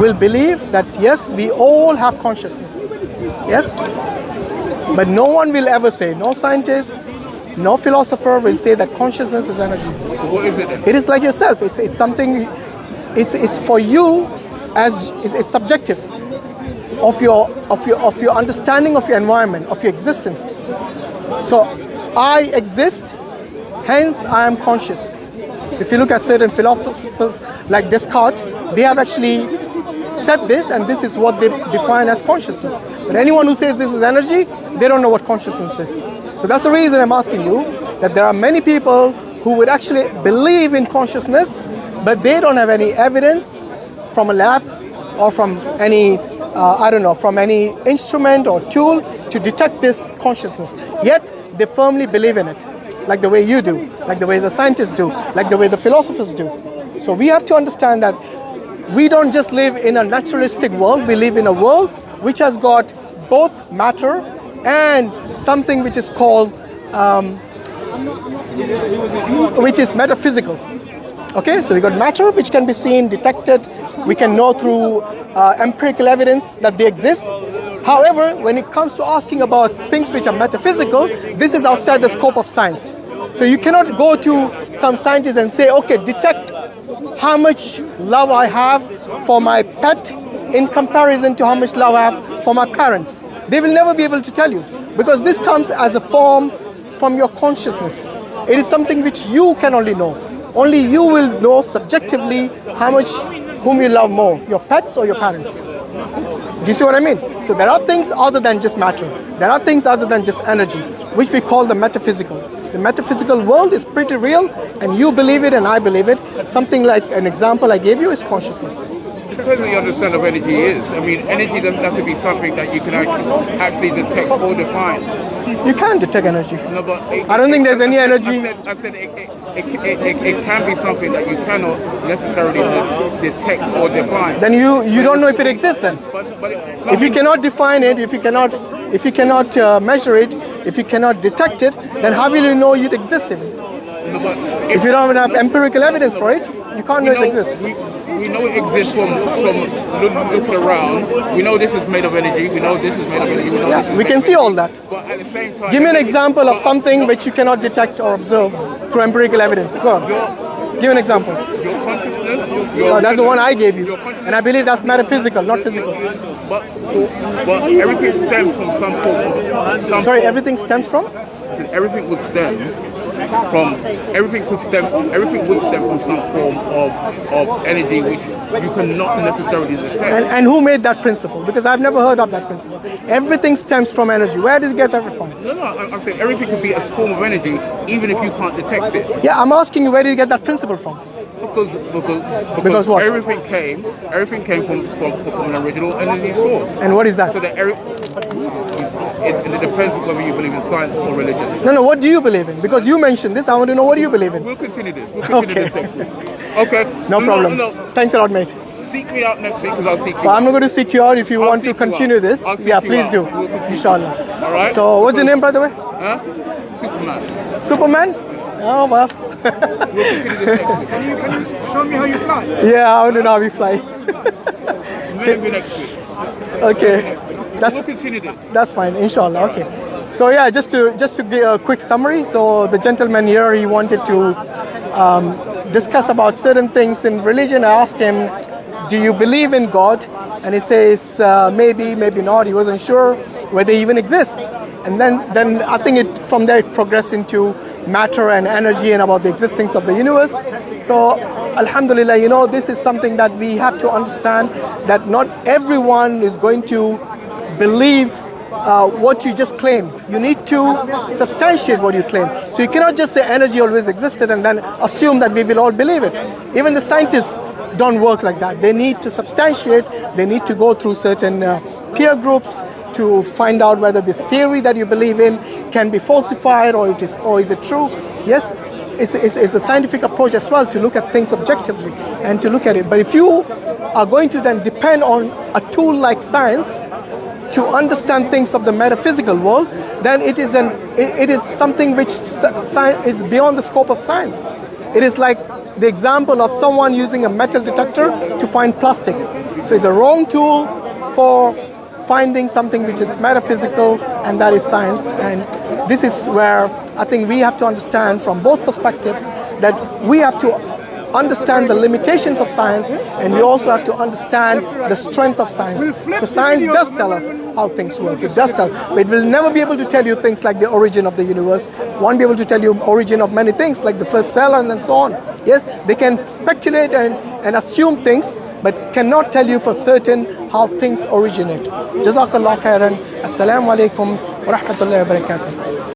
will believe that yes, we all have consciousness. Yes? But no one will ever say, no scientist, no philosopher will say that consciousness is energy. So what is it then? It is like yourself. It's something. It's for you, as it's subjective of your understanding of your environment, of your existence. So I exist, hence I am conscious. So if you look at certain philosophers like Descartes, they have actually said this, and this is what they define as consciousness. But anyone who says this is energy, they don't know what consciousness is. So that's the reason I'm asking you that there are many people who would actually believe in consciousness, but they don't have any evidence from a lab or from any, from any instrument or tool to detect this consciousness. Yet they firmly believe in it, like the way you do, like the way the scientists do, like the way the philosophers do. So we have to understand that we don't just live in a naturalistic world, we live in a world which has got both matter and something which is called, which is metaphysical. Okay, so we got matter which can be seen, detected, we can know through empirical evidence that they exist. However, when it comes to asking about things which are metaphysical, this is outside the scope of science. So you cannot go to some scientists and say, okay, detect how much love I have for my pet in comparison to how much love I have for my parents. They will never be able to tell you, because this comes as a form from your consciousness. It is something which you can only know. Only you will know subjectively how much, whom you love more, your pets or your parents. Do you see what I mean? So there are things other than just matter. There are things other than just energy, which we call the metaphysical. The metaphysical world is pretty real, and you believe it and I believe it. Something like an example I gave you is consciousness. It depends what you understand of energy is. I mean, energy doesn't have to be something that you can actually detect or define. You can detect energy. No, but I don't think there's any energy. I said it can be something that you cannot necessarily detect or define. Then you don't know if it exists then. But If you cannot define it, if you cannot measure it, if you cannot detect it, then how will you know it exists even? No, but If you don't have empirical evidence for it, you can't know it exists. We know it exists from looking around. We know this is made of energy. We know this is made of energy. Yeah, we can see all that. But at the same time, Give me an example of something which you cannot detect or observe through empirical evidence. Go on. Give an example. Your consciousness. That's the one I gave you. And I believe that's metaphysical, not physical. But everything stems from some form of... Sorry, everything stems from? Everything would stem from some form of energy which you cannot necessarily detect. And who made that principle? Because I've never heard of that principle. Everything stems from energy. Where did you get that from? No, I'm saying everything could be a form of energy, even if you can't detect it. Yeah, I'm asking you, where did you get that principle from? Because what? Everything came from an original energy source. And what is that? So that it depends on whether you believe in science or religion. No, what do you believe in? Because you mentioned this, I want to know what do you believe in. We'll continue this. Okay. No problem. Thanks a lot, mate. Seek me out next week because I'll seek you. Well, I'm not going to seek you out if you want to continue this. Yeah, please do. Inshallah. All right. So, what's your name, by the way? Huh? Superman. Superman? Oh, well. We'll continue this next week. Can you show me how you fly? Yeah, I want to know how we fly. Maybe next week. Okay. We'll continue this. That's fine, inshallah. Okay. So yeah, just to give a quick summary. So the gentleman here, he wanted to discuss about certain things in religion. I asked him, do you believe in God? And he says, maybe, maybe not. He wasn't sure whether he even exists. And then I think from there it progressed into matter and energy and about the existence of the universe. So alhamdulillah, this is something that we have to understand, that not everyone is going to believe what you just claim. You need to substantiate what you claim. So you cannot just say energy always existed and then assume that we will all believe it. Even the scientists don't work like that. They need to substantiate. They need to go through certain peer groups to find out whether this theory that you believe in can be falsified or is it true. Yes, it's a scientific approach as well to look at things objectively and to look at it. But if you are going to then depend on a tool like science to understand things of the metaphysical world, then it is something which is beyond the scope of science. It is like the example of someone using a metal detector to find plastic. So it's a wrong tool for finding something which is metaphysical, and that is science. And this is where I think we have to understand from both perspectives that we have to understand the limitations of science, and we also have to understand the strength of science. Because science does tell us how things work. It does tell, but it will never be able to tell you things like the origin of the universe. Won't be able to tell you origin of many things like the first cell and so on. Yes, they can speculate and assume things, but cannot tell you for certain how things originate. Jazakallah khairan. Assalamu alaikum wa rahmatullahi wa barakatuh.